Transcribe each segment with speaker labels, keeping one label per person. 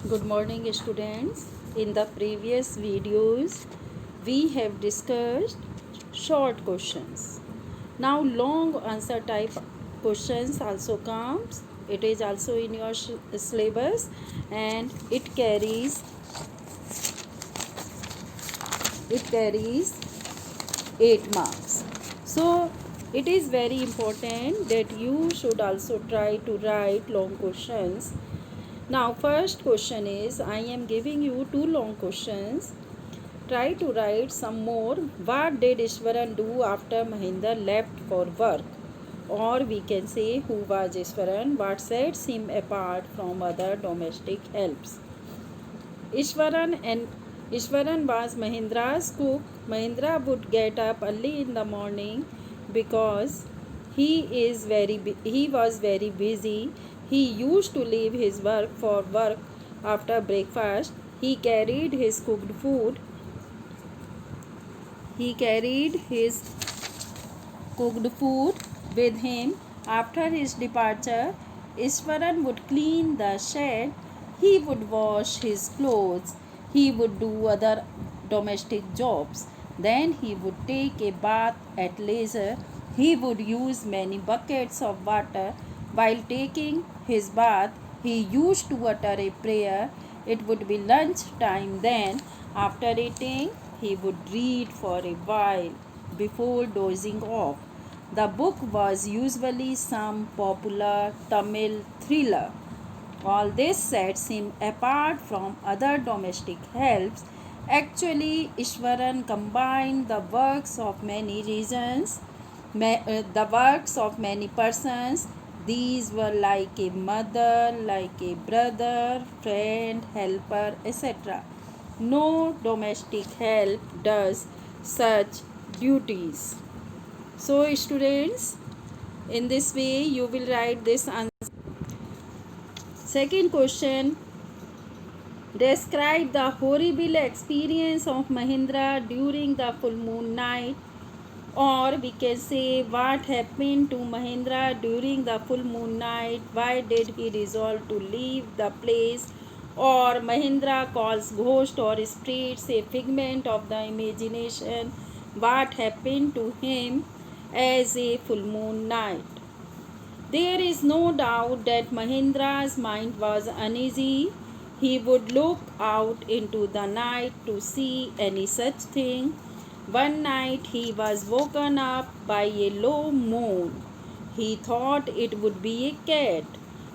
Speaker 1: Good morning, students. In the previous videos, we have discussed short questions. Now, long answer type questions also comes. It is also in your syllabus, and it carries 8 marks. So, it is very important that you should also try to write long questions. Now, first question is, I am giving you two long questions. Try to write some more. What did Ishwaran do after Mahinder left for work? Or we can say, who was Ishwaran? What sets him apart from other domestic helps? Ishwaran was Mahindra's cook. Mahindra would get up early in the morning because he was very busy. He used to leave his work for work after breakfast. He carried his cooked food. He carried his cooked food with him. After his departure, Ishwaran would clean the shed. He would wash his clothes. He would do other domestic jobs. Then he would take a bath at leisure. He would use many buckets of water. While taking his bath, he used to utter a prayer. It would be lunch time then. After eating, he would read for a while before dozing off. The book was usually some popular Tamil thriller. All this sets him apart from other domestic helps. Actually, Ishwaran combined the works of many the works of many persons. These were like a mother, like a brother, friend, helper, etc. No domestic help does such duties. So, students, in this way you will write this answer. Second question, describe the horrible experience of Mahindra during the full moon night, or we can say what happened to Mahindra during the full moon night, why did he resolve to leave the place, or Mahindra calls ghost or spirits a figment of the imagination, what happened to him as a full moon night. There is no doubt that Mahindra's mind was uneasy. He would look out into the night to see any such thing. One night he was woken up by a low moan. He thought it would be a cat,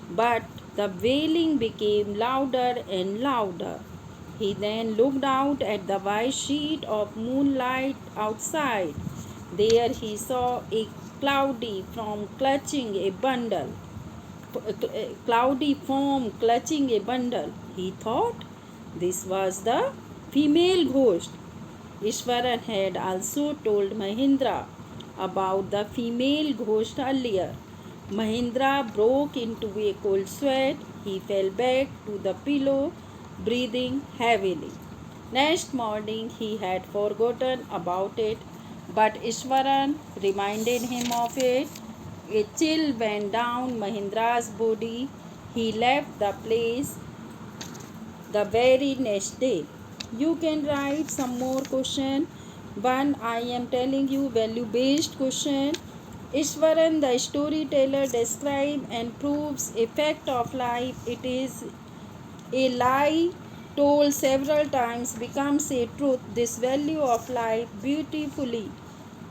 Speaker 1: but the wailing became louder and louder. He then looked out at the white sheet of moonlight outside. There he saw a cloudy form clutching a bundle. Cloudy form clutching a bundle. He thought this was the female ghost. Ishwaran had also told Mahindra about the female ghost earlier. Mahindra broke into a cold sweat. He fell back to the pillow, breathing heavily. Next morning he had forgotten about it, but Ishwaran reminded him of it. A chill went down Mahindra's body. He left the place the very next day. You can write some more question. One, I am telling you value based question. Ishwaran the storyteller describes and proves a fact of life. It is a lie told several times becomes a truth. This value of life beautifully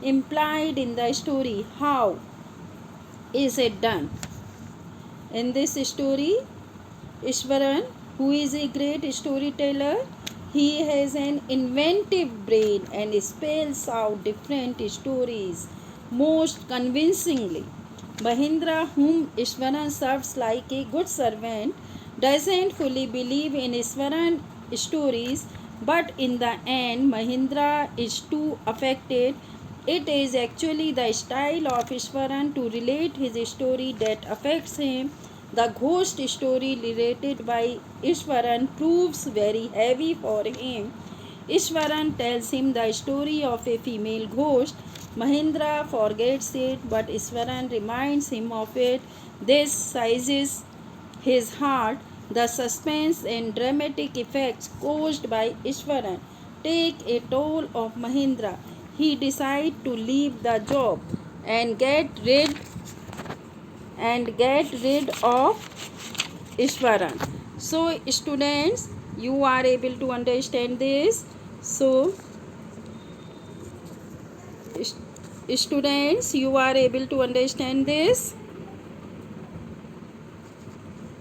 Speaker 1: implied in the story. How is it done? In this story, Ishwaran, who is a great storyteller, he has an inventive brain and spells out different stories most convincingly. Mahindra, whom Ishwaran serves like a good servant, doesn't fully believe in Ishwaran stories, but in the end, Mahindra is too affected. It is actually the style of Ishwaran to relate his story that affects him. The ghost story related by Ishwaran proves very heavy for him. Ishwaran tells him the story of a female ghost. Mahindra forgets it, but Ishwaran reminds him of it. This seizes his heart. The suspense and dramatic effects caused by Ishwaran take a toll of Mahindra. He decides to leave the job and get rid of Ishwaran. So students, you are able to understand this. So students, you are able to understand this.